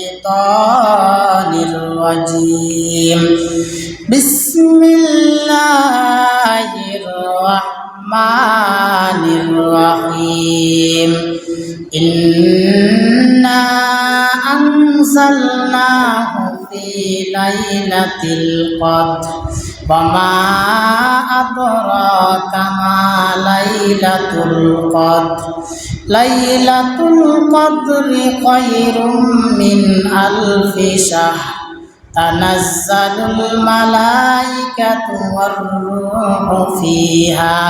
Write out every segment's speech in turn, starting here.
মিনাশ-শাইতানির রাজীম। বিসমিল্লাহির রাহমানির রাহিম। ইন্না আনজালনাহু ফি লাইলাতিল কদর ওয়া মা আদরাকা মা লাইলাতুল কদর। লাইলাতুল কদরি খায়রুম মিন আলফি শাহর। তানাজ্জালুল মালাইকাতু ওয়ার রূহু ফিহা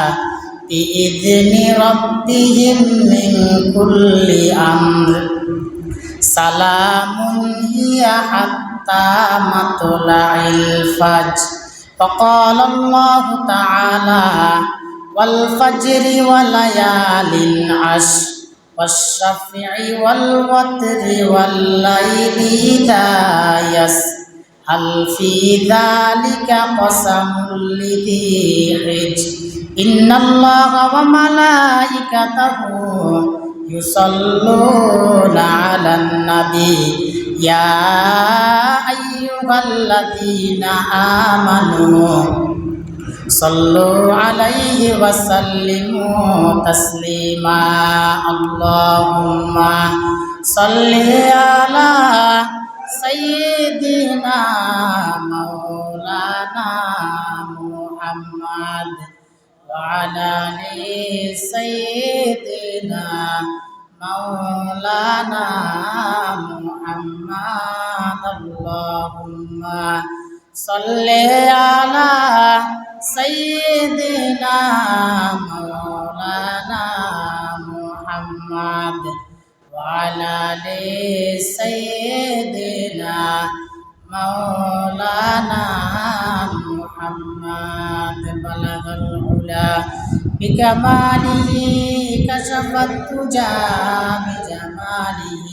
বিইذনি রাব্বিহিম মিন কুল্লি আমর। সালামুন হিয়া হাত্তা মাতলাইল ফাজর। وقال الله تعالى والفجر وليال عشر والشفع والوتر والليل إذا يسر هل في ذلك قسم لذي حجر إن الله وملائكته يصلون على النبي يا أيها الذين آمنوا صلوا عليه وسلموا تسليما اللهم صل على سيدنا مولانا محمد وعلى آل سيدنا مولانا محمد اللهم صل على سيدنا مولانا محمد وعلى آل سيدنا مولانا محمد بلغ العلا بكماله كشف الدجى بجماله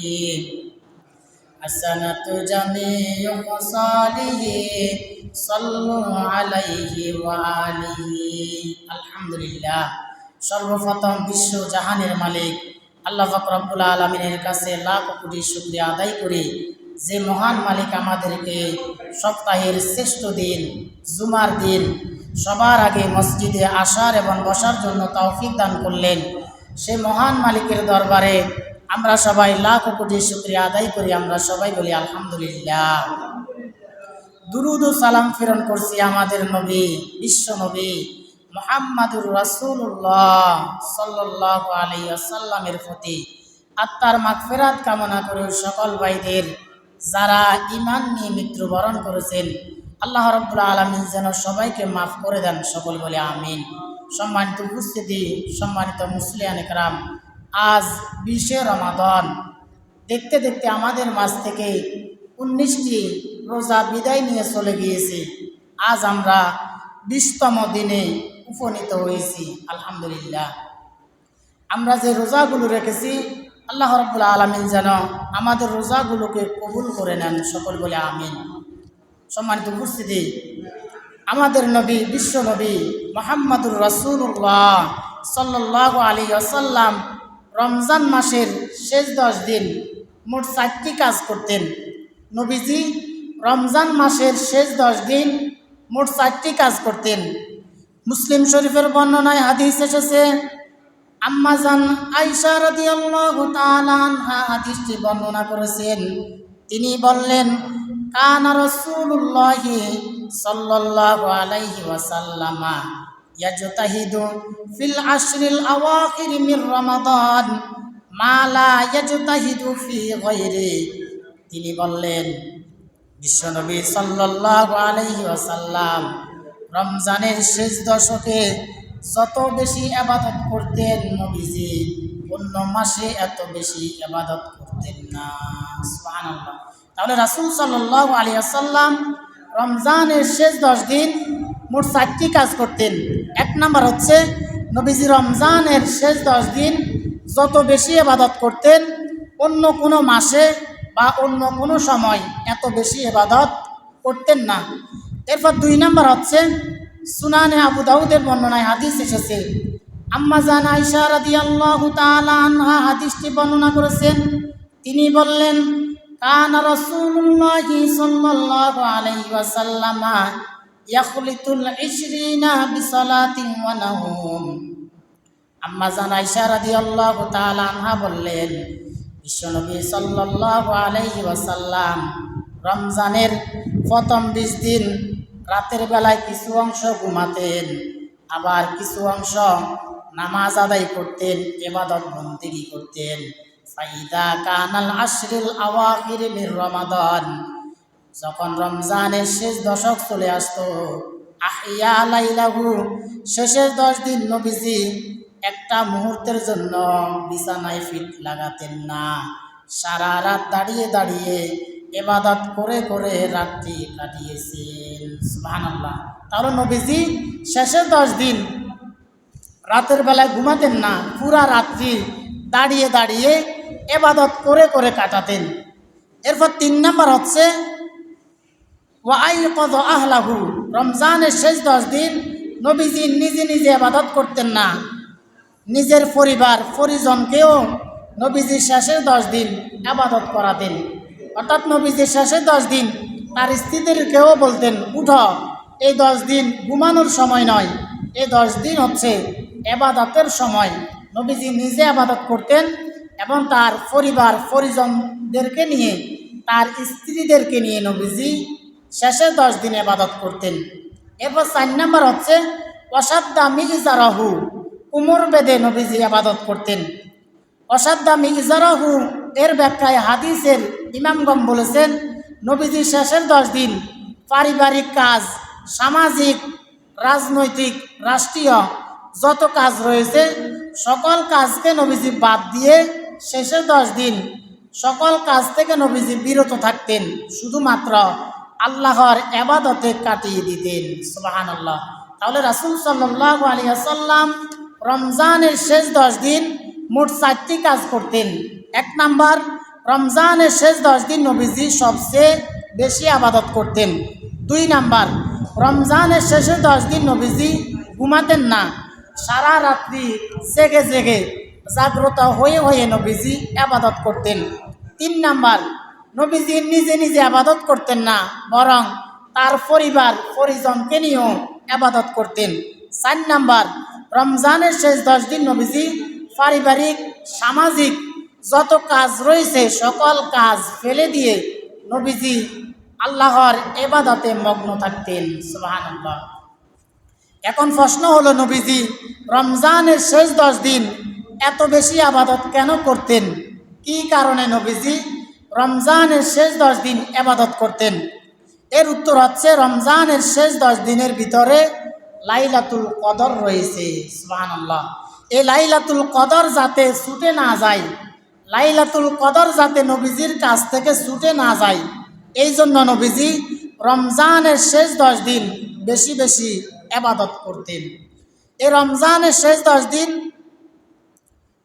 حسنت جميع خصاله صلوا عليه وآله আলহামদুলিল্লাহ। সর্বপ্রথম বিশ্ব জাহানের মালিক আল্লাহ পাক রব্বুল আলামিনের কাছে লাখ কোটি শুকরিয়া আদায় করি, যে মহান মালিক আমাদেরকে সপ্তাহের শ্রেষ্ঠ দিন জুমার দিন সবার আগে মসজিদে আসার এবং বসার জন্য তৌফিক দান করলেন। সে মহান মালিকের দরবারে আমরা সবাই লাখ কোটি শুকরিয়া আদায় করি। আমরা সবাই বলি আলহামদুলিল্লাহ। দুরুদ ও সালাম প্রেরণ করছি আমাদের নবী বিশ্ব নবী মুহাম্মাদুর রাসূলুল্লাহ সাল্লাল্লাহু আলাইহি ওয়াসাল্লামের প্রতি। আত্মার মাগফিরাত কামনা করে সকল ভাইদের যারা ঈমান নিয়ে মৃত্যুবরণ করেছেন আল্লাহ রাব্বুল আলামিন যেন সবাইকে মাফ করে দেন, সকল বলে আমিন। সম্মানিত উপস্থিতি, সম্মানিত মুসলিয়ানে কেরাম, আজ 20 রমাদান। দেখতে দেখতে আমাদের মাঝ থেকে 19টি রোজা বিদায় নিয়ে চলে গিয়েছে। আজ আমরা 20তম দিনে উপনীত হয়েছি। আলহামদুলিল্লাহ। আমরা যে রোজাগুলো রেখেছি আল্লাহ রাব্বুল আলামিন যেন আমাদের রোজাগুলোকে কবুল করে নেন, সকল বলে আমিন। সম্মানিত উপস্থিতি, আমাদের নবী বিশ্ব নবী মুহাম্মাদুর রাসূলুল্লাহ সাল্লাল্লাহু আলাইহি ওয়াসাল্লাম রমজান মাসের শেষ 10 দিন মোট 4টি কাজ করতেন। নবীজি রমজান মাসের শেষ 10 দিন মোট 4টি কাজ করতেন। মুসলিম শরীফের বর্ণনায় হাদিস এসেছে, আম্মাজান আয়েশা রাদিয়াল্লাহু তাআলা আনহা হাদিসটি বর্ণনা করেছেন। তিনি বললেন, কানা রাসূলুল্লাহি সাল্লাল্লাহু আলাইহি ওয়াসাল্লামা ইয়াজতাহিদু ফিল আশরিল আওয়াখির মির রমাদান মা লা ইয়াজতাহিদু ফি গায়রি। তিনি বললেন, বিশ্বনবী সাল্লাল্লাহু আলাইহি ওয়াসাল্লাম রমজানের শেষ দশকে যত বেশি ইবাদত করতেন নবীজি অন্য মাসে এত বেশি ইবাদত করতেন না। সুবহানাল্লাহ। তাহলে রাসূল সাল্লাল্লাহু আলাইহি ওয়াসাল্লাম রমজানের শেষ 10 দিন মোট 4টি কাজ করতেন। 1 নম্বর হচ্ছে নবীজি রমজানের শেষ 10 দিন যত বেশি ইবাদত করতেন অন্য কোনো মাসে বা অন্য কোনো সময় এত বেশি ইবাদত করতেন না। এরপর 2 নম্বর হচ্ছে সুনানে আবু দাউদের বর্ণনায় হাদিস এসেছে, আম্মা জান আয়েশা রাদিয়াল্লাহু তাআলা আনহা হাদিসটি বর্ণনা করেছেন। তিনি বললেন, কানা রাসূলুল্লাহি সাল্লাল্লাহু আলাইহি ওয়াসাল্লাম ইয়াখলিতুল 20 বিসালাতিন ওয়া নাওম। আম্মা জান আয়েশা রাদিয়াল্লাহু তাআলা আনহা বললেন, বিশ্বনবী সাল্লাল্লাহু আলাইহি ওয়াসাল্লাম রমজানের প্রথম 20 দিন রাতের বেলায় কিছু অংশ ঘুমাতেন, আবার কিছু অংশ নামাজ আদায় করতেন, ইবাদত বন্দেগী করতেন। ফাইদা কানাল আশরিল আওয়াখির মির রমাদান, যখন রমজানের শেষ দশক চলে আসতো, আহিয়া লাইলাহু, শেষের 10 দিন নবীজি একটা মুহূর্তের জন্য বিছানায় ফিট লাগাতেন না। সারা রাত দাঁড়িয়ে দাঁড়িয়ে ইবাদত করে করে রাত্রি কাটিয়েছেন। সুবহানাল্লাহ। তাহলে নবীজি শেষের 10 দিন রাতের বেলায় ঘুমাতেন না, পুরা রাত্রি দাঁড়িয়ে দাঁড়িয়ে ইবাদত করে করে কাটাতেন। এরপর 3 নাম্বার হচ্ছে ওয়াইকদ আহলাহু, রমজানের শেষ 10 দিন নবীজি নিজে নিজে ইবাদত করতেন না, নিজের পরিবার পরিজনকেও নবীজি শেষের 10 দিন ইবাদত করাতেন। অর্থাৎ নবীজি শেষের 10 দিন তার স্ত্রীদেরকেও বলতেন, উঠো, এই 10 দিন ঘুমানোর সময় নয়, এই 10 দিন হচ্ছে ইবাদতের সময়। নবীজি নিজে ইবাদত করতেন এবং তার পরিবার পরিজনদেরকে নিয়ে, তার স্ত্রীদেরকে নিয়ে নবীজি শেষের 10 দিন ইবাদত করতেন। এরপর 4 নাম্বার হচ্ছে ওয়াসাদ্দা মিজারাহু, কোমর বেঁধে নবীজি ইবাদত করতেন। ওয়াসাদ্দা মিজারাহু এর ব্যাখ্যায় হাদিসের ইমামগণ বলেছেন, নবীজি শেষের 10 দিন পারিবারিক কাজ, সামাজিক, রাজনৈতিক, রাষ্ট্রীয় যত কাজ রয়েছে সকল কাজকে নবীজি বাদ দিয়ে শেষের 10 দিন সকল কাজ থেকে নবীজি বিরত থাকতেন, শুধুমাত্র আল্লাহর ইবাদতে কাটিয়ে দিতেন। সুবহানাল্লাহ। তাহলে রাসূল সাল্লাল্লাহু আলাইহি ওয়াসাল্লাম রমজানের শেষ 10 দিন মোট 4টি কাজ করতেন। 1 নাম্বার, রমজানের শেষ 10 দিন নবীজি সবচেয়ে বেশি ইবাদত করতেন। 2 নাম্বার, রমজানের শেষের 10 দিন নবীজি ঘুমাতেন না, সারা রাত্রি জেগে জেগে জাগ্রত হয়ে হয়ে নবীজি ইবাদত করতেন। 3 নাম্বার, নবীজি নিজে নিজে ইবাদত করতেন না, বরং তার পরিবার পরিজনকে নিয়েও ইবাদত করতেন। 4 নাম্বার, রমজানের শেষ 10 দিন নবীজি পারিবারিক, সামাজিক যত কাজ রয়েছে সকল কাজ ফেলে দিয়ে নবীজি আল্লাহর ইবাদতে মগ্ন থাকতেন। সুবহানাল্লাহ। এখন প্রশ্ন হলো, নবীজি রমজানের শেষ 10 দিন এত বেশি ইবাদত কেন করতেন? কি কারণে নবীজি রমজানের শেষ 10 দিন ইবাদত করতেন? এর উত্তর হচ্ছে, রমজানের শেষ 10 দিনের ভিতরে লাইলাতুল কদর রয়েছে। সুবহানাল্লাহ। এই লাইলাতুল কদর যাতে ছুটে না যায়, লাইলাতুল কদর যাতে নবীজির কাছ থেকে ছুটে না যায়, এই জন্য নবীজি রমজানের শেষ 10 দিন বেশি বেশি ইবাদত করতেন। এই রমজানের শেষ 10 দিন,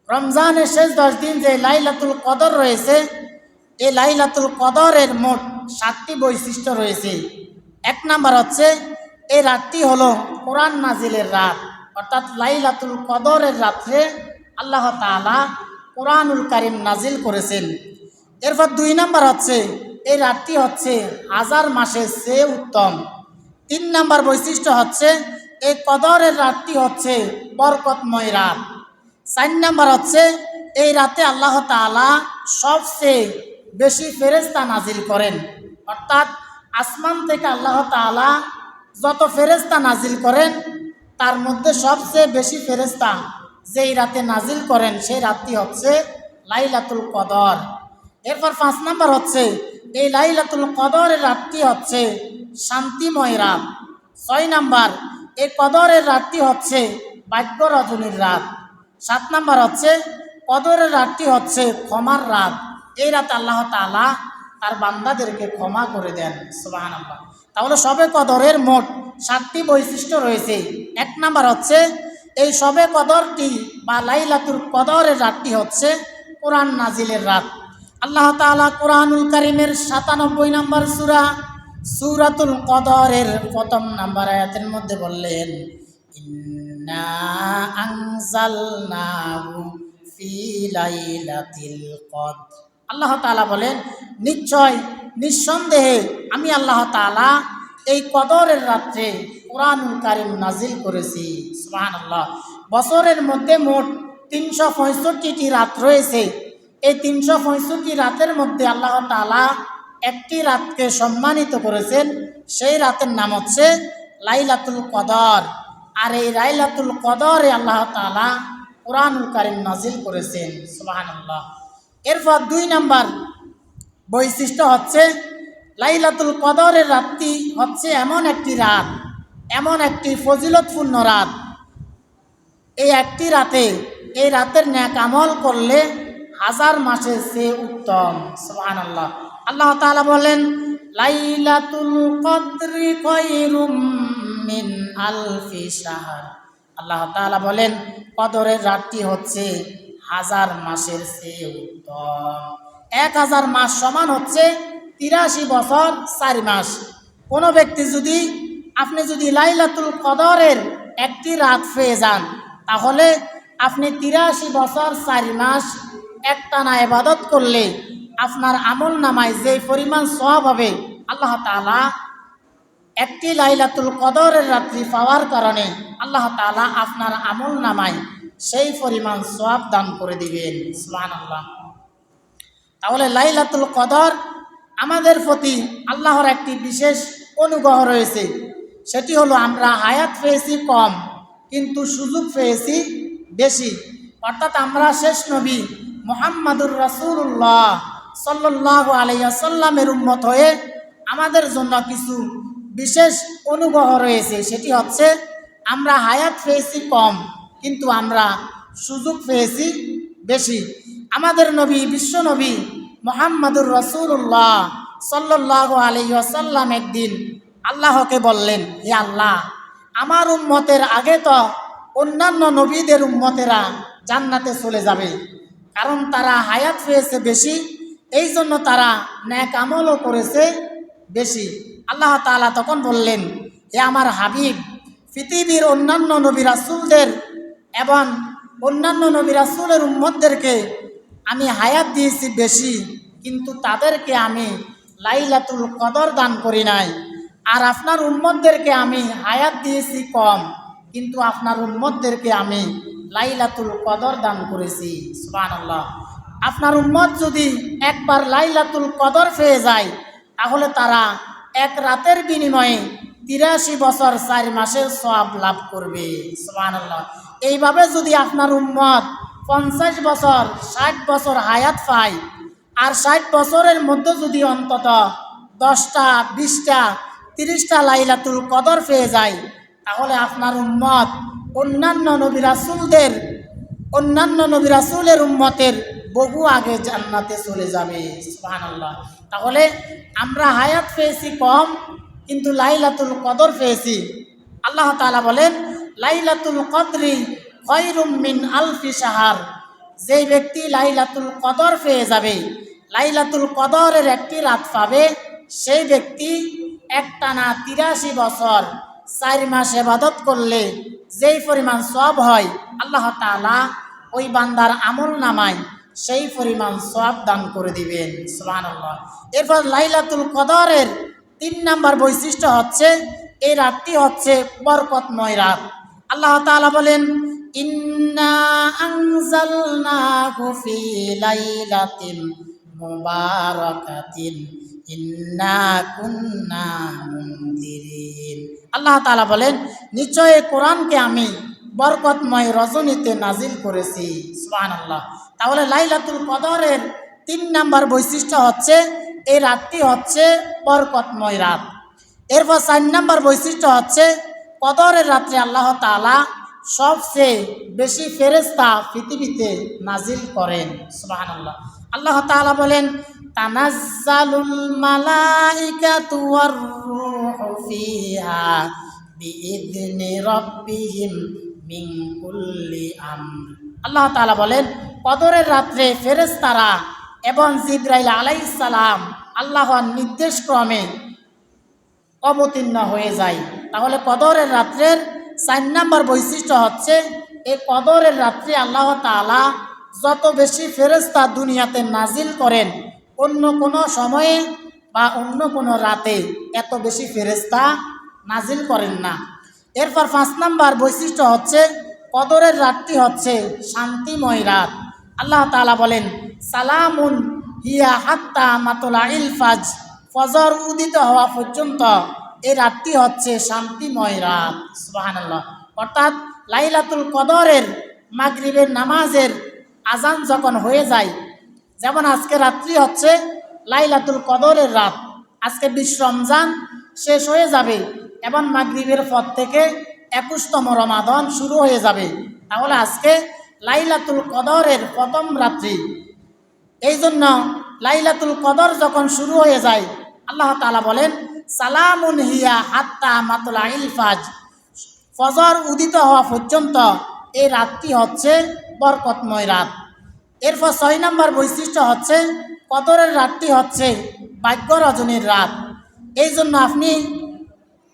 রমজানের শেষ 10 দিন যে লাইলাতুল কদর রয়েছে, এই লাইলাতুল কদরের মোট 7টি বৈশিষ্ট্য রয়েছে। 1 নাম্বার হচ্ছে, এই রাতটি হলো কোরআন নাজিলের রাত, অর্থাৎ লাইলাতুল কদরের রাত্রে আল্লাহ তাআলা কোরআনুল কারীম নাজিল করেছেন। এরপর 2 নাম্বার হচ্ছে, এই রাতটি হচ্ছে 1000 মাসের চেয়ে উত্তম। 3 নাম্বার বৈশিষ্ট্য হচ্ছে, এই কদরের রাতটি হচ্ছে বরকতময় রাত। 4 নাম্বার হচ্ছে, এই রাতে আল্লাহ তাআলা সবচেয়ে বেশি ফেরেশতা নাজিল করেন, অর্থাৎ আসমান থেকে আল্লাহ তাআলা যত ফেরেশতা নাজিল করেন তার মধ্যে সবচেয়ে বেশি ফেরেশতা যেই রাতে নাজিল করেন সেই রাতটি হচ্ছে লাইলাতুল কদর। এরপর 5 নাম্বার হচ্ছে, এই লাইলাতুল কদরের রাতটি হচ্ছে শান্তিময় রাত। 6 নাম্বার, এই কদরের রাতটি হচ্ছে ভাগ্য রজনীর রাত। 7 নাম্বার হচ্ছে, কদরের রাতটি হচ্ছে ক্ষমার রাত। এই রাতে আল্লাহ তাআলা তার বান্দাদেরকে ক্ষমা করে দেন। সুবহানাল্লাহ। তাহলে শবে কদরের মোট 7টি বৈশিষ্ট্য রয়েছে। 1 নাম্বার হচ্ছে, এই শবে কদরটি বা লাইলাতুল কদরের রাতটি হচ্ছে কোরআন নাজিলের রাত। আল্লাহ তাআলা কোরআনুল কারীমের 97 নম্বর সূরা সূরাতুল কদরের 1ম নাম্বার আয়াতের মধ্যে বললেন, ইন্না আনজালনাহু ফি লাইলাতিল কদর আল্লাহ তাআলা বলেন, নিশ্চয় নিঃসন্দেহে আমি আল্লাহ তাআলা এই কদরের রাত্রে কুরআনুল কারীম নাজিল করেছি। সুবহানাল্লাহ। বছরের মধ্যে মোট 365টি রাত রয়েছে। এই 365 রাতের মধ্যে আল্লাহ তাআলা একটি রাতকে সম্মানিত করেছেন, সেই রাতের নাম হচ্ছে লাইলাতুল কদর। আর এই লাইলাতুল কদরে আল্লাহ তাআলা কুরআনুল কারীম নাজিল করেছেন। সুবহানাল্লাহ। এরপর 2 নাম্বার বৈশিষ্ট্য হচ্ছে লাইলাতুল কদরের রাতটি হচ্ছে এমন একটি রাত, এমন একটি ফজিলতপূর্ণ রাত, এই একটি রাতে এই রাতের নেক আমল করলে 1000 মাসের চেয়ে উত্তম। সুবহানাল্লাহ। আল্লাহ তাআলা বলেন, লাইলাতুল কদরি খায়রুম মিন আলফি শাহর। আল্লাহ তাআলা বলেন, কদরের রাতটি হচ্ছে 1000 মাসের চেয়ে উত্তম। 1000 মাস সমান হচ্ছে 83 বছর 4 মাস। কোনো ব্যক্তি যদি আপনি যদি লাইলাতুল কদরের একটি রাত পেয়ে যান, তাহলে আপনি 83 বছর 4 মাস একটানা ইবাদত করলে আপনার আমল নামায় যে পরিমাণ সওয়াব হবে, আল্লাহ তাআলা একটি লাইলাতুল কদরের রাত্রি পাওয়ার কারণে আল্লাহ তাআলা আপনার আমল নামায় সেই পরিমাণ সওয়াব দান করে দিবেন। সুবহানাল্লাহ। তাহলে লাইলাতুল কদর আমাদের প্রতি আল্লাহর একটি বিশেষ অনুগ্রহ রয়েছে। সেটি হলো আমরা হায়াত পেয়েছি কম, কিন্তু সুযোগ পেয়েছি বেশি। অর্থাৎ আমরা শেষ নবী মুহাম্মাদুর রাসূলুল্লাহ সাল্লাল্লাহু আলাইহি ওয়াসাল্লামের উম্মত হয়ে আমাদের জন্য কিছু বিশেষ অনুগ্রহ রয়েছে। সেটি হচ্ছে আমরা হায়াত পেয়েছি কম, কিন্তু আমরা সুযোগ পেয়েছি বেশি। আমাদের নবী, বিশ্ব নবী মুহাম্মাদুর রাসূলুল্লাহ সাল্লাল্লাহু আলাইহি ওয়াসাল্লাম একদিন আল্লাহকে বললেন, হে আল্লাহ, আমার উম্মতের আগে তো অন্যান্য নবীদের উম্মতেরা জান্নাতে চলে যাবে, কারণ তারা হায়াত পেয়েছে বেশি, এই জন্য তারা নেক আমলও করেছে বেশি। আল্লাহ তাআলা তখন বললেন, হে আমার হাবিব, পৃথিবীর অন্যান্য নবী রাসূলদের এবং অন্যান্য নবী রাসূলের উম্মতদেরকে আমি হায়াত দিয়েছি বেশি, কিন্তু তাদেরকে আমি লাইলাতুল কদর দান করি নাই। আর আপনার উম্মতদেরকে আমি হায়াত দিয়েছি কম, কিন্তু আপনার উম্মতদেরকে আমি লাইলাতুল কদর দান করেছি। সুবহানাল্লাহ। আপনার উম্মত যদি একবার লাইলাতুল কদর পেয়ে যায়, তাহলে তারা এক রাতের বিনিময়ে 83 বছর 4 মাসের সওয়াব লাভ করবে। সুবহানাল্লাহ। এইভাবে যদি আপনার উম্মত 50 বছর 60 বছর হায়াত পায়, আর 60 বছরের মধ্যে যদি অন্তত 10টা 20টা 30টা লাইলাতুল কদর পেয়ে যায়, তাহলে আপনার উম্মত অন্যান্য নবী রাসূলের উম্মতের বহু আগে জান্নাতে চলে যাবে। সুবহানাল্লাহ। তাহলে আমরা হায়াত পেয়েছি কম, কিন্তু লাইলাতুল কদর পেয়েছি। আল্লাহ তাআলা বলেন, লাইলাতুল কদরি খায়রুম মিন আলফি শাহর। যেই ব্যক্তি লাইলাতুল কদর পেয়ে যাবে, লাইলাতুল কদরের একটি রাত পাবে, সেই ব্যক্তি একটানা 83 বছর 4 মাস ইবাদত করলে যেই পরিমাণ সওয়াব হয়, আল্লাহ তাআলা ওই বান্দার আমল নামায় সেই পরিমাণ সওয়াব দান করে দিবেন। সুবহানাল্লাহ। এরপর লাইলাতুল কদরের 3 নাম্বার বৈশিষ্ট্য হচ্ছে এই রাতটি হচ্ছে বরকতময় রাত। আল্লাহ তাআলা বলেন, ইন্না আনজালনাহু ফি লাইলাতিন মুবারাকাতিন ইন্না কুন্না মুনদিরিন। আল্লাহ তাআলা বলেন, নিশ্চয় এই কোরআনকে আমি বরকতময় রজনীতে নাজিল করেছি। সুবহানাল্লাহ। তাহলে লাইলাতুল কদরের 3 নাম্বার বৈশিষ্ট্য হচ্ছে এই রাতটি হচ্ছে বরকতময় রাত। এরপর 4 নাম্বার বৈশিষ্ট্য হচ্ছে কদরের রাত্রে আল্লাহ তাআলা সবচেয়ে বেশি ফেরেশতা পৃথিবীতে নাজিল করেন। সুবহানাল্লাহ। আল্লাহ তাআলা বলেন, তানাজ্জালুল মালাইকাতু ওয়ার রূহু ফিহা বিইذনি রাব্বিহিম মিন কুল্লি আমর। আল্লাহ তাআলা বলেন, কদরের রাত্রে ফেরেশতারা এবং জিবরাইল আলাইহিস সালাম আল্লাহর নির্দেশ ক্রমে অবতীর্ণ হয়ে যায়। তাহলে কদরের রাত্রের 4 নাম্বার বৈশিষ্ট্য হচ্ছে এই কদরের রাত্রে আল্লাহ তাআলা যত বেশি ফেরেশতা দুনিয়াতে নাজিল করেন অন্য কোনো সময়ে বা অন্য কোনো রাতে এত বেশি ফেরেশতা নাজিল করেন না। এরপর 5 নাম্বার বৈশিষ্ট্য হচ্ছে কদরের রাতটি হচ্ছে শান্তিময় রাত। আল্লাহ তাআলা বলেন, সালামুন হিয়া হাত্তা মাতলাইল ফাজ, ফজর উদিত হওয়া পর্যন্ত এই রাতটি হচ্ছে শান্তিময় রাত। সুবহানাল্লাহ। অর্থাৎ লাইলাতুল কদরের মাগরিবের নামাজের আজান যখন হয়ে যায়, যেমন আজকে রাত্রি হচ্ছে লাইলাতুল কদরের রাত, আজকে 20 রমজান শেষ হয়ে যাবে এবং মাগরিবের পর থেকে 21তম রমাদান শুরু হয়ে যাবে, তাহলে আজকে লাইলাতুল কদরের প্রথম রাত্রি। এই জন্য লাইলাতুল কদর যখন শুরু হয়ে যায় আল্লাহ তাআলা বলেন, সালামুন হিয়া হাত্তা মাতলাইল ফাজ, ফজর উদিত হওয়া পর্যন্ত এই রাতটি হচ্ছে বরকতময় রাত। এরপর 6 নম্বর বৈশিষ্ট্য হচ্ছে কদরের রাতটি হচ্ছে ভাগ্য রজনীর রাত। এই জন্য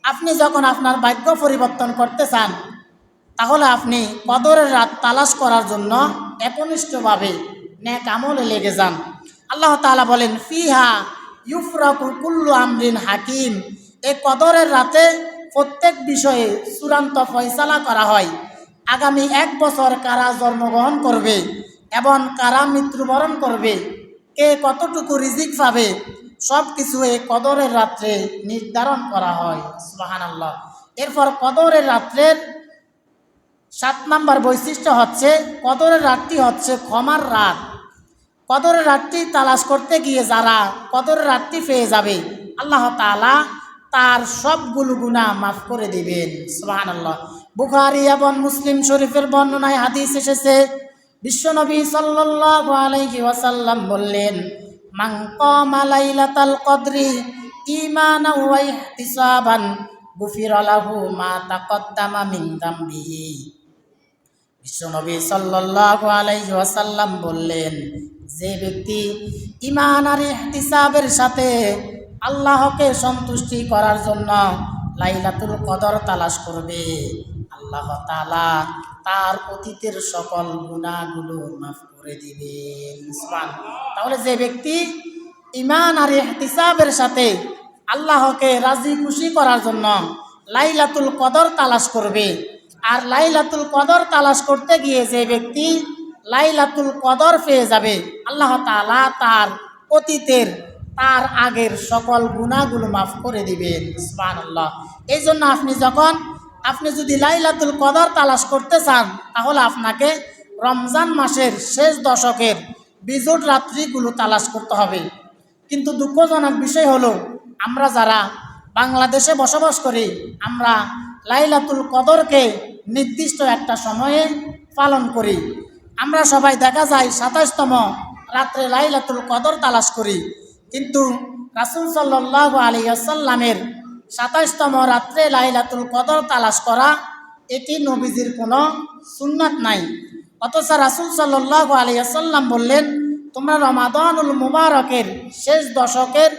আপনি যখন আপনার ভাগ্য পরিবর্তন করতে চান, তাহলে আপনি কদরের রাত তালাশ করার জন্য একনিষ্ঠভাবে নেক আমলে লেগে যান। আল্লাহ তাআলা বলেন, ফিহা ইউফরাকু কুল্লু আমরিন হাকিম, এই কদরের রাতে প্রত্যেক বিষয়ে চূড়ান্ত ফয়সালা করা হয়। আগামী 1 বছর কারা জন্মগ্রহণ করবে এবং কারা মৃত্যুবরণ করবে, কে কতটুকু রিজিক পাবে, সব কিছু এই কদরের রাত্রে নির্ধারণ করা হয়। সুবহানাল্লাহ। এরপর কদরের রাত্রের 7 নম্বর বৈশিষ্ট্য হচ্ছে কদরের রাতটি হচ্ছে ক্ষমার রাত। কদরের রাতটি তালাশ করতে গিয়ে যারা কদরের রাতটি পেয়ে যাবে, আল্লাহ তাআলা তার সবগুলো গুনাহ মাফ করে দিবেন। সুবহানাল্লাহ। বুখারী এবং মুসলিম শরীফের বর্ণনায় হাদিস এসেছে, বিশ্বনবী সাল্লাল্লাহু আলাইহি ওয়াসাল্লাম বললেন, মান কামা লাইলাতাল কদরি ঈমানান ওয়া ইহতিসাবান গুফিরা লাহু মা তাকদ্দামা মিন যামবিহি। বিশ্বনবী সাল্লাল্লাহু আলাইহি ওয়াসাল্লাম বললেন, যে ব্যক্তি ঈমান আর ইহতিসাবের সাথে আল্লাহকে সন্তুষ্টি করার জন্য লাইলাতুল কদর তালাশ করবে, আল্লাহ তাআলা তার অতীতের সকল গুনাহগুলো মাফ করে দিবেন। তাহলে যে ব্যক্তি ঈমান আর ইহতিসাবের সাথে আল্লাহকে রাজি খুশি করার জন্য লাইলাতুল কদর তালাশ করবে, আর লাইলাতুল কদর তালাশ করতে গিয়ে যে ব্যক্তি লাইলাতুল কদর পেয়ে যাবে, আল্লাহ তাআলা তার অতীতের তার আগের সকল গুনাহগুলো মাফ করে দিবেন। সুবহানাল্লাহ। এই জন্য আপনি যদি লাইলাতুল কদর তালাশ করতে চান, তাহলে আপনাকে রমজান মাসের শেষ দশকের বিজোড় রাত্রিগুলো তালাশ করতে হবে। কিন্তু দুঃখজনক বিষয় হলো, আমরা যারা বাংলাদেশে বসবাস করি, আমরা লাইলাতুল কদরকে নির্দিষ্ট একটা সময়ে পালন করি। আমরা সবাই দেখা যায় 27তম রাত্রে লাইলাতুল কদর তালাশ করি, কিন্তু রাসূল সাল্লাল্লাহু আলাইহি ওয়াসাল্লামের 27তম রাত্রে লাইলাতুল কদর তালাশ করা এটি নবীজির কোনো সুন্নাত নাই। অথচ রাসূল সাল্লাল্লাহু আলাইহি ওয়াসাল্লাম বললেন, তোমরা রমাদানুল মুবারকের শেষ দশকের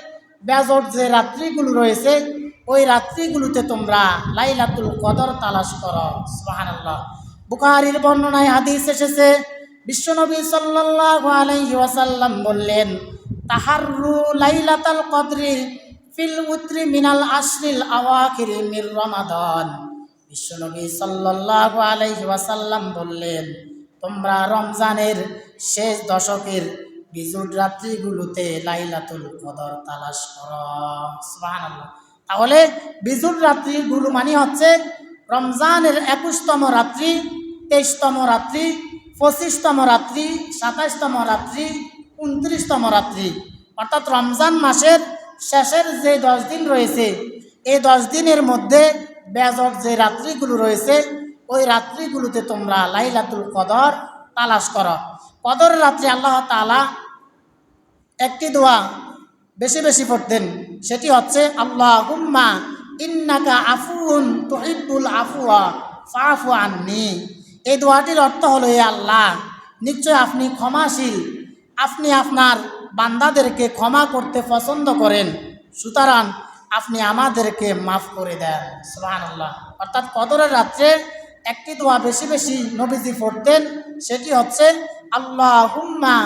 বেজোড় যে রাত্রিগুলো রয়েছে, ওই রাত্রিগুলোতে তোমরা লাইলাতুল কদর তালাশ করো। সুবহানাল্লাহ। বুখারীর বর্ণনায় হাদিস এসেছে, বিশ্বনবী সাল্লাল্লাহু আলাইহি ওয়াসাল্লাম বললেন, তাহাররু লাইলাতাল কদরি ফিল উত্রি মিনাল আশরিল আওয়াখিরি মির রমাদান। বিশ্বনবী সাল্লাল্লাহু আলাইহি ওয়াসাল্লাম বললেন, তোমরা রমজানের শেষ দশকের বিজোড় রাত্রিগুলোতে লাইলাতুল কদর তালাশ করো। সুবহানাল্লাহ। তাহলে বিজোড় রাত্রিগুলো মানে হচ্ছে রমজানের 21তম রাত্রি, 23তম রাত্রি, 25তম রাত্রি, 27তম রাত্রি, 29তম রাত্রি, অর্থাৎ রমজান মাসের শেষের যে 10 দিন রয়েছে, এই 10 দিনের মধ্যে বেজোড় যে রাত্রিগুলো রয়েছে, ওই রাত্রিগুলোতে তোমরা লাইলাতুল কদর তালাশ করো। কদরের রাত্রে আল্লাহ তাআলা একটি দোয়া বেশি বেশি পড়তেন, সেটি হচ্ছে, আল্লাহুম্মা ইন্নাকা আফুউন তুহিব্বুল আফওয়া ফাফু আন্নি। এই দোয়াটির অর্থ হলো, হে আল্লাহ, নিশ্চয় আপনি ক্ষমাশীল, আপনি আপনার বান্দাদেরকে ক্ষমা করতে পছন্দ করেন, সুতরাং আপনি আমাদেরকে মাফ করে দেন। সুবহানাল্লাহ। অর্থাৎ কদরের রাত্রে একটি দোয়া বেশি বেশি নবীজি পড়তেন, সেটি হচ্ছে, আল্লাহুম্মা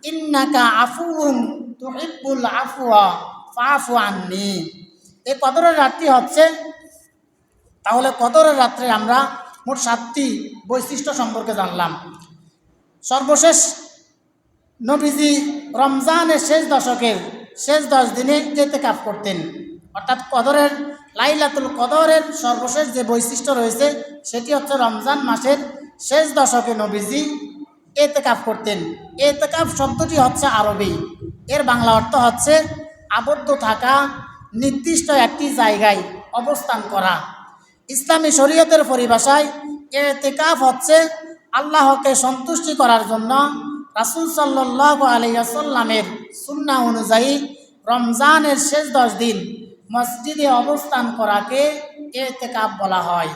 ইন্নাকা আফুউন তুহিব্বুল আফওয়া ফাআফু আন্নি। এই কদরের রাতটি হচ্ছে, তাহলে কদরের রাত্রে আমরা মোট 7টি বৈশিষ্ট্য সম্পর্কে জানলাম। সর্বশেষ নবীজি রমজানের শেষ দশকের শেষ 10 দিনে ইতিকাফ করতেন। অর্থাৎ কদরের লাইলাতুল কদরের সর্বশেষ যে বৈশিষ্ট্য রয়েছে সেটি হচ্ছে রমজান মাসের শেষ দশকে নবীজি ইতিকাফ করতেন। ইতিকাফ শব্দটি হচ্ছে আরবি, এর বাংলা অর্থ হচ্ছে আবদ্ধ থাকা, নির্দিষ্ট একটি জায়গায় অবস্থান করা। ইসলামী শরীয়তের পরিভাষায় ইতিকাফ হচ্ছে আল্লাহকে সন্তুষ্টি করার জন্য রাসূল সাল্লাল্লাহু আলাইহি ওয়াসাল্লামের সুন্নাহ অনুযায়ী রমজানের শেষ 10 দিন মসজিদে অবস্থান করাকে ইতিকাফ বলা হয়।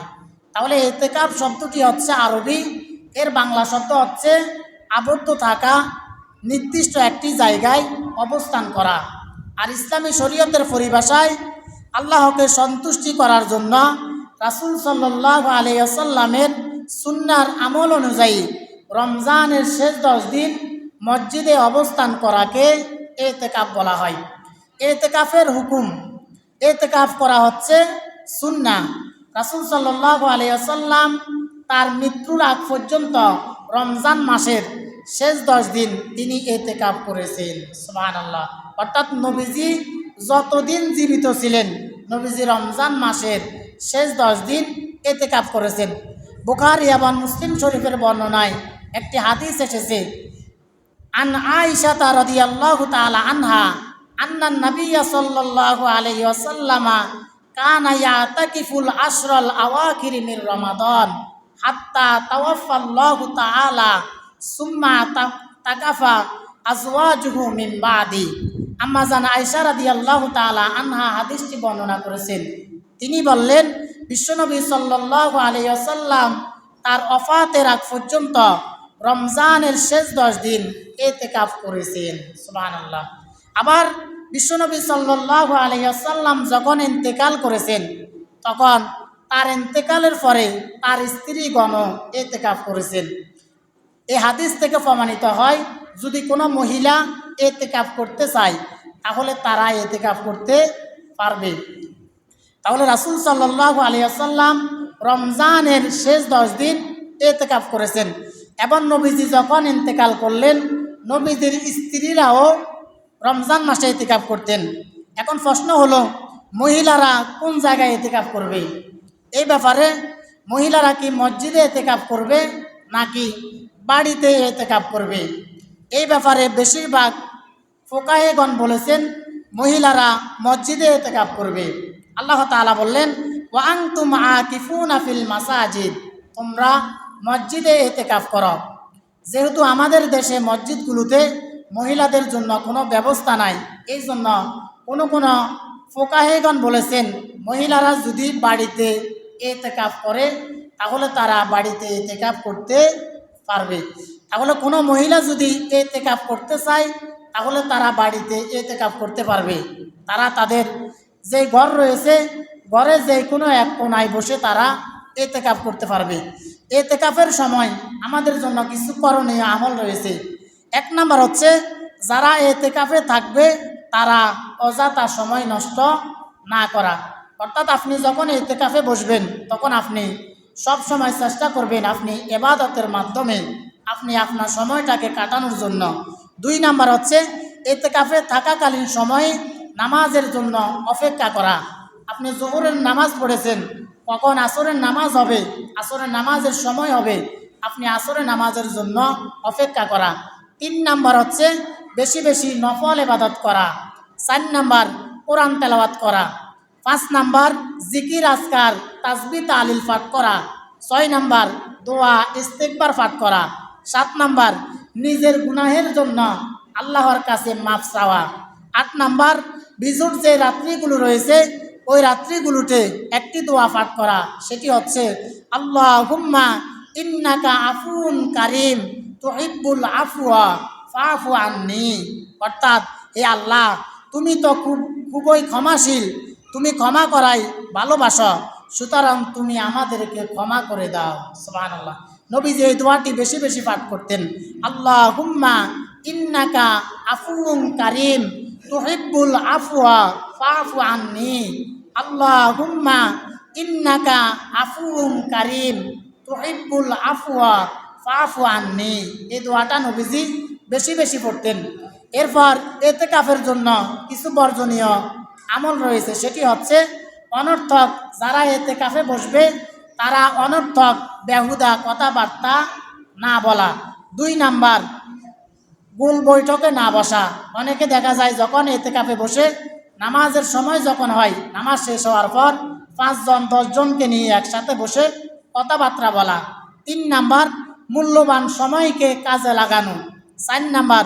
তাহলে ইতিকাফ শব্দটি হচ্ছে আরবি, এর বাংলা শব্দ হচ্ছে আবদ্ধ থাকা, নির্দিষ্ট একটি জায়গায় অবস্থান করা। আর ইসলামী শরীয়তের পরিভাষায় আল্লাহকে সন্তুষ্টি করার জন্য রাসূল সাল্লাল্লাহু আলাইহি ওয়াসাল্লামের সুন্নাহর আমল অনুযায়ী রমজানের শেষ 10 দিন মসজিদে অবস্থান করাকে ইতিকাফ বলা হয়। ইতিকাফের হুকুম, ইতিকাফ করা হচ্ছে সুন্নাহ। রাসূল সাল্লাল্লাহু আলাইহি ওয়াসাল্লাম তার মৃত্যুর আগ পর্যন্ত রমজান মাসের শেষ 10 দিন তিনি ইতিকাফ করেছেন। সুবহানাল্লাহ। অর্থাৎ নবীজি যতদিন জীবিত ছিলেন নবীজি রমজান মাসের শেষ 10 দিন ইতিকাফ করেছেন। বুখারী এবং মুসলিম শরীফের বর্ণনায় একটি হাদিস এসেছে, আন আয়েশা রাদিয়াল্লাহু তাআলা আনহা আন্নান নাবিয়্য সাল্লাল্লাহু আলাইহি ওয়াসাল্লামা কানা ইয়াতাকিফুল আশরাল আওয়াখির মির রমাদান হাত্তা তাওয়াফাল্লাহু তাআলা সুম্মা তাকাফা আজওয়াজুহু মিন বাদি। আম্মা জান আয়েশা রাদিয়াল্লাহু তাআলা আনহা হাদিসটি বর্ণনা করেছেন। তিনি বললেন, বিশ্বনবী সাল্লাল্লাহু আলাইহি ওয়াসাল্লাম তার ওফাতের আগ পর্যন্ত রমজানের শেষ 10 দিন ইতিকাফ করেছেন। সুবহানাল্লাহ। আবার বিশ্বনবী সাল্লাল্লাহু আলাইহি ওয়াসাল্লাম যখন ইন্তেকাল করেছেন তখন তার ইন্তেকালের পরে তার স্ত্রীগণ ইতিকাফ করেছেন। এই হাদিস থেকে প্রমাণিত হয় যদি কোনো মহিলা ইতিকাফ করতে চায় তাহলে তারা ইতিকাফ করতে পারবে। তাহলে রাসূল সাল্লাল্লাহু আলাইহি ওয়াসাল্লাম রমজানের শেষ 10 দিন ইতিকাফ করেছেন এবং নবীজি যখন ইন্তেকাল করলেন নবীজির স্ত্রীরাও রমজান মাসে ইতিকাফ করতেন। এখন প্রশ্ন হলো, মহিলারা কোন জায়গায় ইতিকাফ করবে? এই ব্যাপারে মহিলারা কি মসজিদে ইতিকাফ করবে নাকি বাড়িতে ইতিকাফ করবে? এই ব্যাপারে বেশিরভাগ ফুকাহেগণ বলেছেন মহিলারা মসজিদে ইতিকাফ করবে। আল্লাহ তাআলা বললেন, ওয়া আনতুম আকিফুনা ফিল মাসাজিদ, তোমরা মসজিদে ইতিকাফ করো। যেহেতু আমাদের দেশে মসজিদগুলোতে মহিলাদের জন্য কোনো ব্যবস্থা নাই, এই জন্য কোনো ফুকাহেগণ বলেছেন মহিলারা যদি বাড়িতে ইতিকাফ করে তাহলে তারা বাড়িতে ইতিকাফ করতে পারবে। তাহলে কোনো মহিলা যদি ইতিকাফ করতে চায় তাহলে তারা বাড়িতে ইতিকাফ করতে পারবে। তারা তাদের যে ঘর রয়েছে ঘরে যে কোনো এক কোনায় বসে তারা ইতিকাফ করতে পারবে। ইতিকাফের সময় আমাদের জন্য কিছু করণীয় আমল রয়েছে। 1 নম্বর হচ্ছে, যারা ইতিকাফে থাকবে তারা অযথা সময় নষ্ট না করা। অর্থাৎ আপনি যখন ইতিকাফে বসবেন তখন আপনি সব সময় চেষ্টা করবেন আপনি ইবাদতের মাধ্যমে আপনি আপনার সময়টাকে কাটানোর জন্য। 2 নম্বর হচ্ছে, ইতিকাফে থাকাকালীন সময়ে নামাজের জন্য অপেক্ষা করা। আপনি জোহরের নামাজ পড়েছেন, কখন আসরের নামাজ হবে, আসরের নামাজের সময় হবে, আপনি আসরের নামাজের জন্য অপেক্ষা করা। 3 নম্বর হচ্ছে বেশি বেশি নফল ইবাদত করা। 4 নম্বর কোরআন তেলাওয়াত করা। 5 নম্বর জিকির আজকার তাসবিহ তাহলিল পাঠ করা। 6 নম্বর দোয়া ইস্তিগফার পাঠ করা। 7 নম্বর নিজের গুনাহের জন্য আল্লাহর কাছে মাফ চাওয়া। 8 নম্বর বিজুর যে রাত্রিগুলো রয়েছে ওই রাত্রিগুলোতে একটি দোয়া পাঠ করা, সেটি হচ্ছে আল্লাহুম্মা ইন্নাকা আফুন কারিম তুহিব্বুল আফওয়া ফাআফু আন্নি। অর্থাৎ, হে আল্লাহ, তুমি তো খুবই ক্ষমাশীল, তুমি ক্ষমা করাই ভালোবাসো, সুতরাং তুমি আমাদেরকে ক্ষমা করে দাও। সুবহানাল্লাহ। নবীজি এই দোয়াটি বেশি বেশি পাঠ করতেন। আল্লাহুম্মা ইন্নাকা আফুউন কারীম তুহিব্বুল আফওয়া ফাফু আন্নি। আল্লাহুম্মা ইন্নাকা আফুউন কারীম তুহিব্বুল আফওয়া ফাফু আন্নি। এই দোয়াটা নবীজি বেশি বেশি পড়তেন। এরপর ইতিকাফের জন্য কিছু বর্জনীয় আমল রয়েছে, সেটি হচ্ছে অনর্থক যারা ইতিকাফে বসবে তারা অনর্থক বেহুদা কথাবার্তা না বলা। 2 নাম্বার, গোল বৈঠকে না বসা। অনেকে দেখা যায় যখন ইতিকাফে বসে নামাজের সময় যখন হয়, নামাজ শেষ হওয়ার পর 5 জন 10 জনকে নিয়ে একসাথে বসে কথাবার্তা বলা। 3 নাম্বার, মূল্যবান সময়কে কাজে লাগানো। 4 নাম্বার,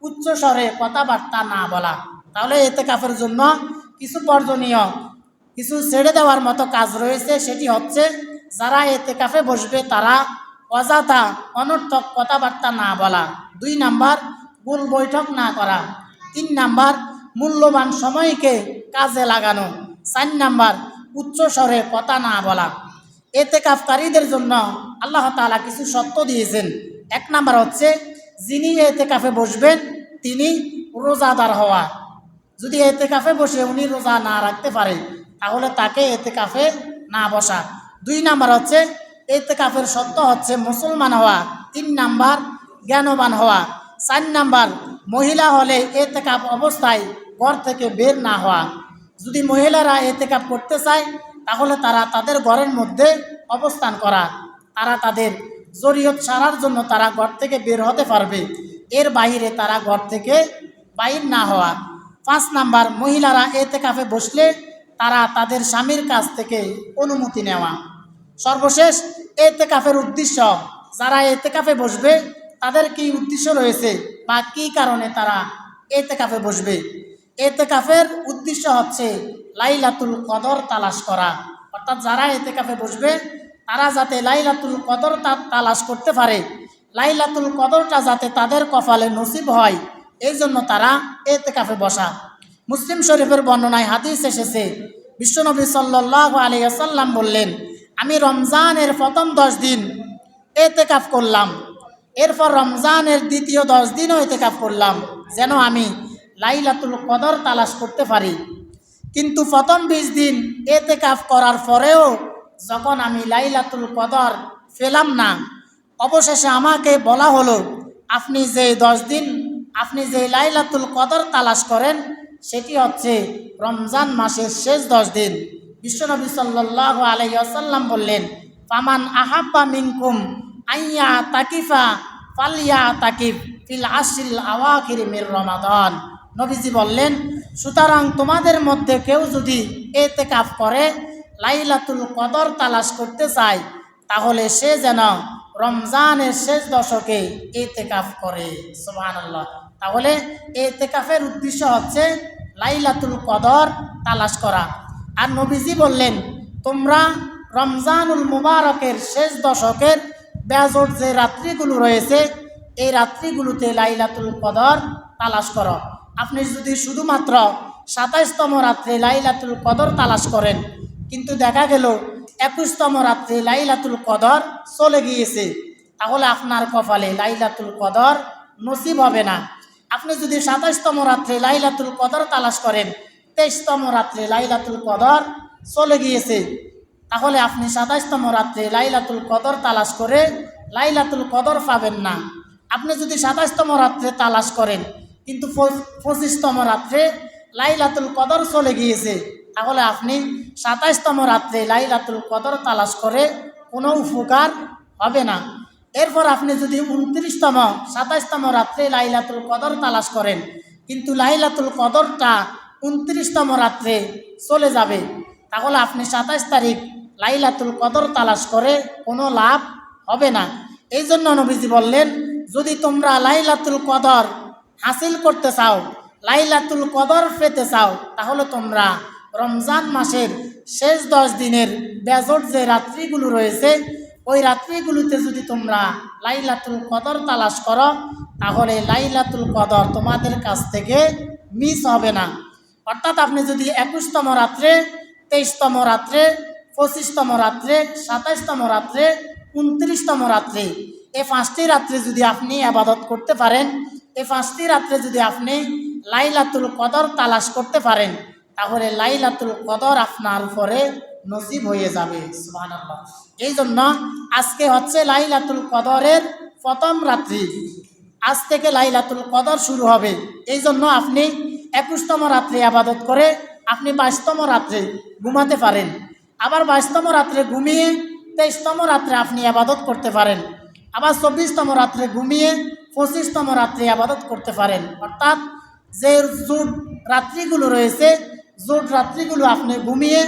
উচ্চ স্বরে কথাবার্তা না বলা। তাহলে ইতিকাফের জন্য কিছু বর্জনীয়, কিছু ছেড়ে দেওয়ার মতো কাজ রয়েছে, সেটি হচ্ছে যারা ইতিকাফে বসবে তারা অযথা অনর্থক কথাবার্তা না বলা। 2 নাম্বার, গোল বৈঠক না করা। 3 নাম্বার, মূল্যবান সময়কে কাজে লাগানো। 4 নাম্বার, উচ্চ স্বরে কথা না বলা। ইতিকাফকারীদের জন্য আল্লাহ তাআলা কিছু শর্ত দিয়েছেন। 1 নাম্বার হচ্ছে যিনি ইতিকাফে বসবেন তিনি রোজাদার হওয়া। যদি ইতিকাফে বসে উনি রোজা না রাখতে পারে তাহলে তাকে ইতিকাফে না বসা। 2 নাম্বার হচ্ছে ইতিকাফের শর্ত হচ্ছে মুসলমান হওয়া। 3 নাম্বার, জ্ঞানবান হওয়া। 4 নাম্বার, মহিলা হলে ইতিকাফ অবস্থায় ঘর থেকে বের না হওয়া। যদি মহিলারা ইতিকাফ করতে চায় তাহলে তারা তাদের ঘরের মধ্যে অবস্থান করা, তারা তাদের জরিয়ত সারার জন্য তারা ঘর থেকে বের হতে পারবে, এর বাইরে তারা ঘর থেকে বাইর না হওয়া। 5 নাম্বার, মহিলারা ইতিকাফে বসলে তারা তাদের স্বামীর কাছ থেকে অনুমতি নেওয়া। সর্বশেষ, ইতিকাফের উদ্দেশ্য, যারা ইতিকাফে বসবে তাদের কি উদ্দেশ্য রয়েছে বা কি কারণে তারা ইতিকাফে বসবে। ইতিকাফের উদ্দেশ্য হচ্ছে লাইলাতুল কদর তালাশ করা। অর্থাৎ যারা ইতিকাফে বসবে তারা যাতে লাইলাতুল কদর তালাশ করতে পারে, লাইলাতুল কদরটা যাতে তাদের কপালে নসিব হয়, এই জন্য তারা ইতিকাফে বসা। মুসলিম শরীফের বর্ণনায় হাদিস এসেছে, বিশ্বনবী সাল্লাল্লাহু আলাইহি ওয়াসাল্লাম বললেন, আমি রমজানের প্রথম 10 দিন ইতিকাফ করলাম, এরপর রমজানের দ্বিতীয় 10 দিনও ইতিকাফ করলাম যেন আমি লাইলাতুল কদর তালাশ করতে পারি। কিন্তু প্রথম 20 দিন ইতিকাফ করার পরেও যখন আমি লাইলাতুল কদর পেলাম না, অবশেষে আমাকে বলা হলো আপনি যে 10 দিন আপনি যে লাইলাতুল কদর তালাশ করেন সেটি হচ্ছে রমজান মাসের শেষ 10 দিন। বিশ্বনবী সাল্লাল্লাহু আলাইহি ওয়াসাল্লাম বললেন, ফামান আহাব্বা মিনকুম আইয়া তাকিফা ফালিয়া তাকিফ ফিল আশরিল আওয়াখির মির রমাদান। নবীজি বললেন, সুতরাং তোমাদের মধ্যে কেউ যদি ইতিকাফ করে লাইলাতুল কদর তালাশ করতে চায় তাহলে সে যেন রমজানের শেষ দশকে ইতিকাফ করে। সুবহানাল্লাহ। তাহলে ইতিকাফের উদ্দেশ্য হচ্ছে লাইলাতুল কদর তালাশ করা। আর নবীজি বললেন, তোমরা রমজানুল মুবারকের শেষ দশকের বেজোড় যে রাত্রিগুলো রয়েছে এই রাত্রিগুলোতে লাইলাতুল কদর তালাশ করো। আপনি যদি শুধুমাত্র 27তম রাত্রে লাইলাতুল কদর তালাশ করেন কিন্তু দেখা গেল 21তম রাত্রে লাইলাতুল কদর চলে গিয়েছে, তাহলে আপনার কপালে লাইলাতুল কদর নসিব হবে না। আপনি যদি 27তম রাত্রে লাইলাতুল কদর তালাশ করেন, 23তম রাত্রে লাইলাতুল কদর চলে গিয়েছে, তাহলে আপনি 27তম রাত্রে লাইলাতুল কদর তালাশ করে লাইলাতুল কদর পাবেন না। আপনি যদি 27তম রাত্রে তালাশ করেন কিন্তু 25তম রাত্রে লাইলাতুল কদর চলে গিয়েছে, তাহলে আপনি 27তম রাত্রে লাইলাতুল কদর তালাশ করে কোনো উপকার হবে না। এরপর আপনি যদি 29তম 27তম রাত্রে লাইলাতুল কদর তালাশ করেন কিন্তু লাইলাতুল কদরটা 29তম রাত্রে চলে যাবে, তাহলে আপনি 27 তারিখ লাইলাতুল কদর তালাশ করে কোনো লাভ হবে না। এই জন্য নবীজি বললেন, যদি তোমরা লাইলাতুল কদর হাসিল করতে চাও, লাইলাতুল কদর পেতে চাও, তাহলে তোমরা রমজান মাসের শেষ 10 দিনের বেজোড় যে রাত্রিগুলো রয়েছে ওই রাত্রিগুলোতে যদি তোমরা লাইলাতুল কদর তালাশ করো তাহলে লাইলাতুল কদর তোমাদের কাছ থেকে মিস হবে না। অর্থাৎ আপনি যদি 21তম রাত্রে, 23তম রাত্রে, 25তম রাত্রে, 27তম রাত্রে 29তম রাত্রে। এই 5টি রাত্রে যদি আপনি ইবাদত করতে পারেন, এই 5টি রাত্রে যদি আপনি লাইলাতুল কদর তালাশ করতে পারেন, তাহলে লাইলাতুল কদর আপনার উপরে নসিব হয়ে যাবে। সুবহানাল্লাহ। এই জন্য আজকে হচ্ছে লাইলাতুল কদরের প্রথম রাত্রি। আজ থেকে লাইলাতুল কদর শুরু হবে। এই জন্য আপনি 21তম রাত্রে ইবাদত করে আপনি 22তম রাত্রে ঘুমাতে পারেন। আবার 22তম রাত্রে ঘুমিয়ে 23তম রাত্রে আপনি ইবাদত করতে পারেন। আবার 24তম রাত্রে ঘুমিয়ে 25তম রাত্রে ইবাদত করতে পারেন। অর্থাৎ যে জোট রাত্রিগুলো রয়েছে, জোট রাত্রিগুলো আপনি ঘুমিয়ে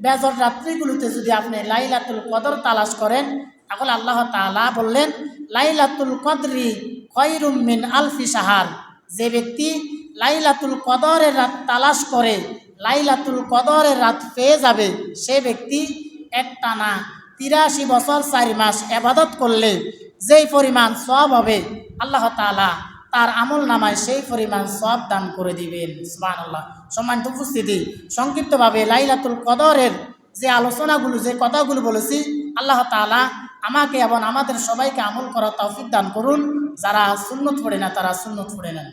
বেজর রাত্রিগুলোতে যদি আপনি লাইলাতুল কদর তালাশ করেন, তাহলে আল্লাহ তাআলা বললেন লাইলাতুল কদরি খয়রুম মিন আলফি শাহর। যে ব্যক্তি লাইলাতুল কদরের রাত তালাশ করে লাইলাতুল কদরের রাত পেয়ে যাবে, সে ব্যক্তি একটানা 83 বছর 4 মাস ইবাদত করলে যেই পরিমাণ সওয়াব হবে, আল্লাহ তাআলা তার আমল নামায় সেই পরিমাণ সওয়াব দান করে দিবেন। সুবহানাল্লাহ। সম্মানিত উপস্থিতি, সংক্ষিপ্তভাবে লাইলাতুল কদরের যে আলোচনাগুলো, যে কথাগুলো বলেছি, আল্লাহ তাআলা আমাকে এবং আমাদের সবাইকে আমল করার তৌফিক দান করুন। যারা সুন্নত পড়ে না তারা সুন্নত পড়ে নেন।